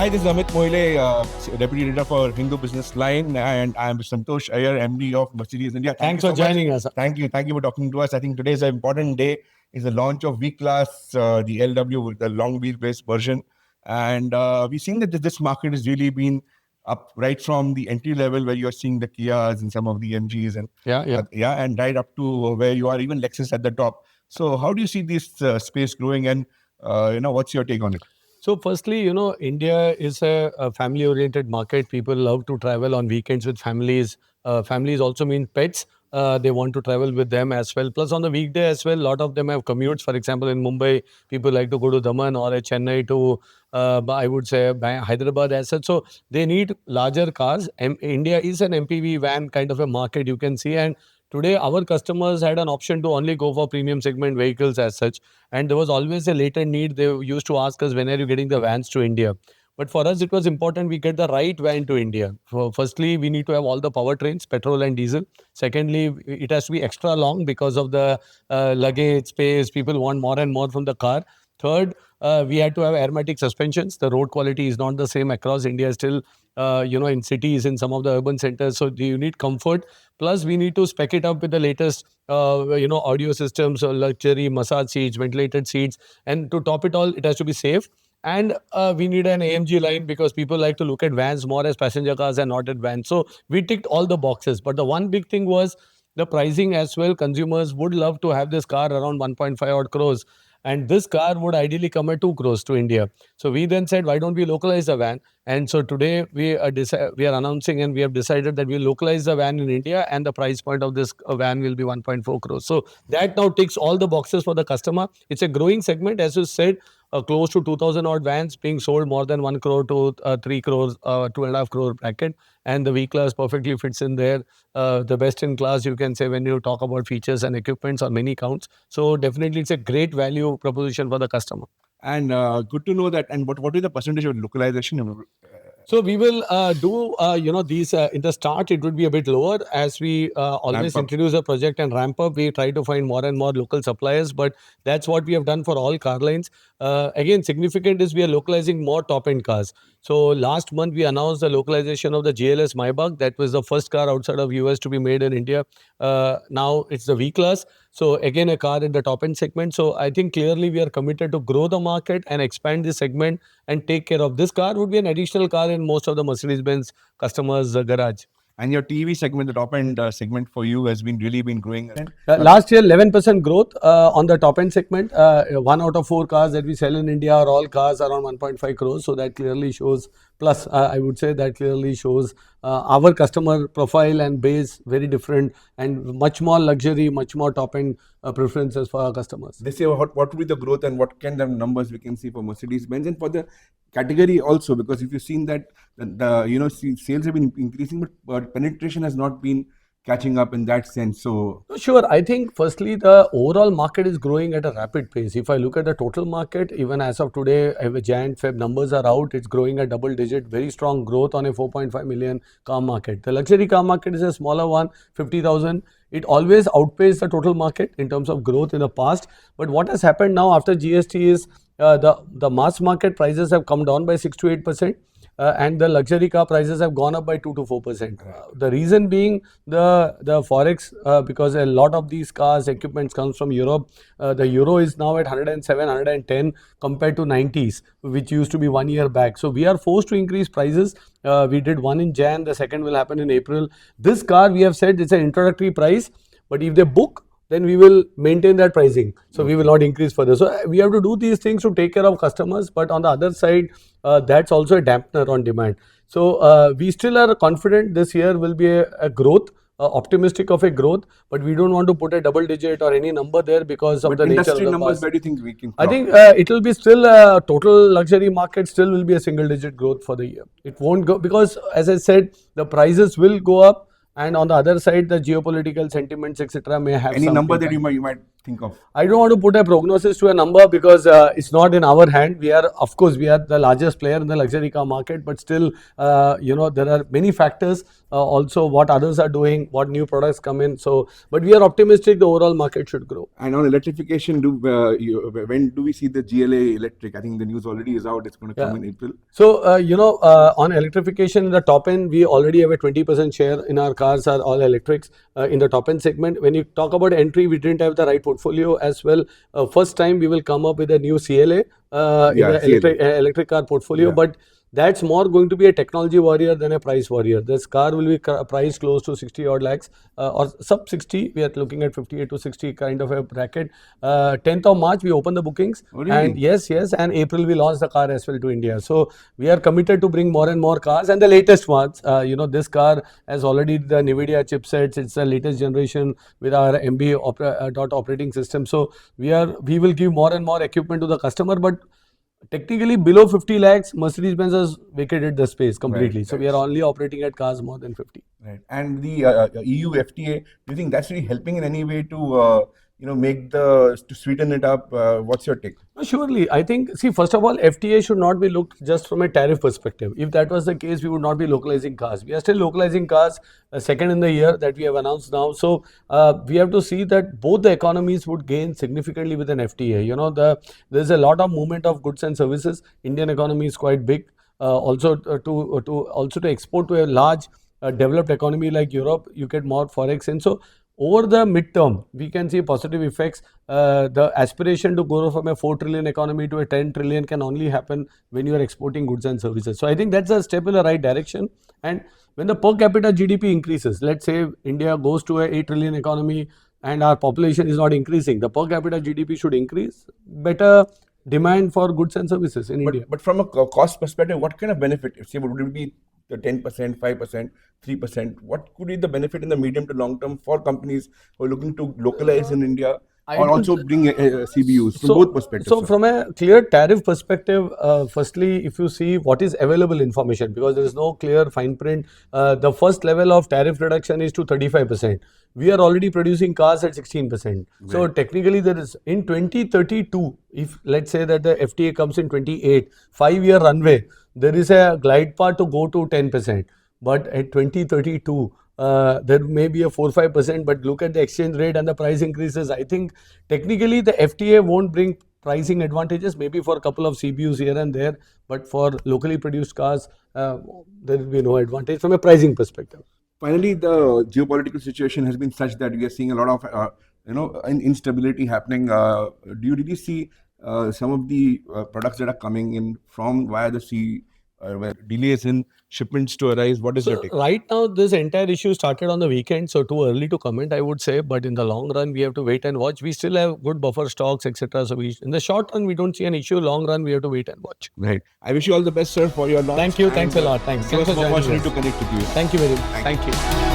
Hi, this is Amit Mohile, Deputy Editor for Hindu BusinessLine, and I'm Santhosh, Iyer, MD of Mercedes India. Thanks for joining us. Thank you for talking to us. I think today is an important day. It's the launch of V-Class, the LW with the long wheelbase version, and we've seen that this market has really been up right from the entry level where you're seeing the Kias and some of the MGs and and right up to where you are even Lexus at the top. So how do you see this space growing, and what's your take on it? So firstly, India is a family-oriented market. People love to travel on weekends with families. Families also mean pets. They want to travel with them as well. Plus on the weekday as well, a lot of them have commutes. For example, in Mumbai, people like to go to Daman or Chennai to, I would say, Hyderabad as such. So they need larger cars. India is an MPV van kind of a market, you can see. And today, our customers had an option to only go for premium segment vehicles as such. And there was always a latent need. They used to ask us, when are you getting the vans to India? But for us, it was important we get the right van to India. Firstly, we need to have all the powertrains, petrol and diesel. Secondly, it has to be extra long because of the luggage space. People want more and more from the car. Third, we had to have aromatic suspensions. The road quality is not the same across India still, in cities, in some of the urban centers. So you need comfort. Plus, we need to spec it up with the latest, audio systems, luxury massage seats, ventilated seats. And to top it all, it has to be safe. And we need an AMG line because people like to look at vans more as passenger cars and not at vans. So we ticked all the boxes. But the one big thing was the pricing as well. Consumers would love to have this car around 1.5 odd crores. And this car would ideally come at 2 crores to India. So we then said, why don't we localize the van? And so today we are announcing and we have decided that we'll localize the van in India and the price point of this van will be 1.4 crores. So that now ticks all the boxes for the customer. It's a growing segment, as you said. Close to 2,000 odd vans being sold, more than 1 crore to 3 crores, 2.5 crore bracket. And the V-Class perfectly fits in there. The best in class, you can say, when you talk about features and equipments on many counts. So definitely it's a great value proposition for the customer. And good to know that. And what is the percentage of localization? So we will do, these in the start, it would be a bit lower as we always introduce a project and ramp up. We try to find more and more local suppliers, but that's what we have done for all car lines. Again, significant is we are localizing more top-end cars. So last month, we announced the localization of the GLS Maybach. That was the first car outside of US to be made in India. Now it's the V-Class. So again, a car in the top-end segment. So I think clearly we are committed to grow the market and expand this segment and take care of this car. Would be an additional car in most of the Mercedes-Benz customers' garage. And your TV segment, the top end segment for you has been really been growing. Last year, 11% growth on the top end segment. 1 out of 4 cars that we sell in India are all cars around 1.5 crores. So that clearly shows, plus I would say that clearly shows our customer profile and base very different and much more luxury, much more top end preferences for our customers. They say what would be the growth and what kind of numbers we can see for Mercedes-Benz and for the category also, because if you've seen that sales have been increasing, but penetration has not been catching up in that sense. So sure, I think firstly the overall market is growing at a rapid pace. If I look at the total market, even as of today, Jan, Feb numbers are out, it's growing at double digit, very strong growth on a 4.5 million car market. The luxury car market is a smaller one, 50,000. It always outpaced the total market in terms of growth in the past. But what has happened now after GST is the mass market prices have come down by 6 to 8%. And the luxury car prices have gone up by 2 to 4%. The reason being the forex, because a lot of these cars equipments comes from Europe. The euro is now at 107, 110 compared to 90s, which used to be 1 year back. So we are forced to increase prices. We did one in Jan, the second will happen in April. This car, we have said it's an introductory price, but if they book, then we will maintain that pricing. So we will not increase further. So we have to do these things to take care of customers. But on the other side, that's also a dampener on demand. So we still are confident this year will be a growth, optimistic of a growth. But we don't want to put a double digit or any number there because of the nature of the numbers. Where do you think we can? I think it will be still total luxury market still will be a single digit growth for the year. It won't go because, as I said, the prices will go up. And on the other side, the geopolitical sentiments, etc., may have any some number impact. that you might think of? I don't want to put a prognosis to a number because it's not in our hand. We are, of course, we are the largest player in the luxury car market, but still, there are many factors. Also, what others are doing, what new products come in. So, but we are optimistic the overall market should grow. And on electrification, when do we see the GLA electric? I think the news already is out. It's going to come in April. So, on electrification, in the top end, we already have a 20% share in our cars are all electrics in the top end segment. When you talk about entry, we didn't have the right portfolio as well. First time we will come up with a new CLA in the electric car portfolio, but that's more going to be a technology warrior than a price warrior. This car will be priced close to 60 odd lakhs or sub 60. We are looking at 58 to 60 kind of a bracket. 10th of March, we open the bookings. Oh, really? And yes, and April we launch the car as well to India. So we are committed to bring more and more cars. And the latest ones, this car has already the NVIDIA chipsets. It's the latest generation with our MB dot operating system. So we will give more and more equipment to the customer, but technically below 50 lakhs, Mercedes-Benz has vacated the space completely. Right, so we are only operating at cars more than 50. Right. And the EU FTA, do you think that's really helping in any way to to sweeten it up? What's your take? Surely, I think, see, first of all, FTA should not be looked just from a tariff perspective. If that was the case, we would not be localizing cars. We are still localizing cars, second in the year that we have announced now. So we have to see that both the economies would gain significantly with an FTA. There's a lot of movement of goods and services. Indian economy is quite big. Also to export to a large developed economy like Europe, you get more forex in. So over the midterm, we can see positive effects. The aspiration to go from a 4 trillion economy to a 10 trillion can only happen when you are exporting goods and services. So I think that's a step in the right direction. And when the per capita GDP increases, let's say India goes to a 8 trillion economy and our population is not increasing, the per capita GDP should increase. Better demand for goods and services in India. But from a cost perspective, what kind of benefit? Say, would it be the 10%, 5%, 3%? What could be the benefit in the medium to long term for companies who are looking to localize in India or also bring CBUs from both perspectives? So from a clear tariff perspective, firstly, if you see what is available information, because there is no clear fine print, the first level of tariff reduction is to 35%. We are already producing cars at 16%. Right. So technically there is, in 2032, if let's say that the FTA comes in 28, 5-year runway, there is a glide path to go to 10%. But at 2032, there may be a 4-5%, but look at the exchange rate and the price increases. I think technically the FTA won't bring pricing advantages, maybe for a couple of CBUs here and there, but for locally produced cars, there will be no advantage from a pricing perspective. Finally, the geopolitical situation has been such that we are seeing a lot of instability happening. Do you really see some of the products that are coming in from via the sea, where delays in shipments to arise? What is your take? Right now, this entire issue started on the weekend, so too early to comment, I would say. But in the long run, we have to wait and watch. We still have good buffer stocks, etc. So in the short run, we don't see an issue. Long run, we have to wait and watch. Right. I wish you all the best, sir, for your launch. Thank you. Thanks a lot. Thanks. Thanks for the opportunity to connect with you. Thank you very much. Thank you.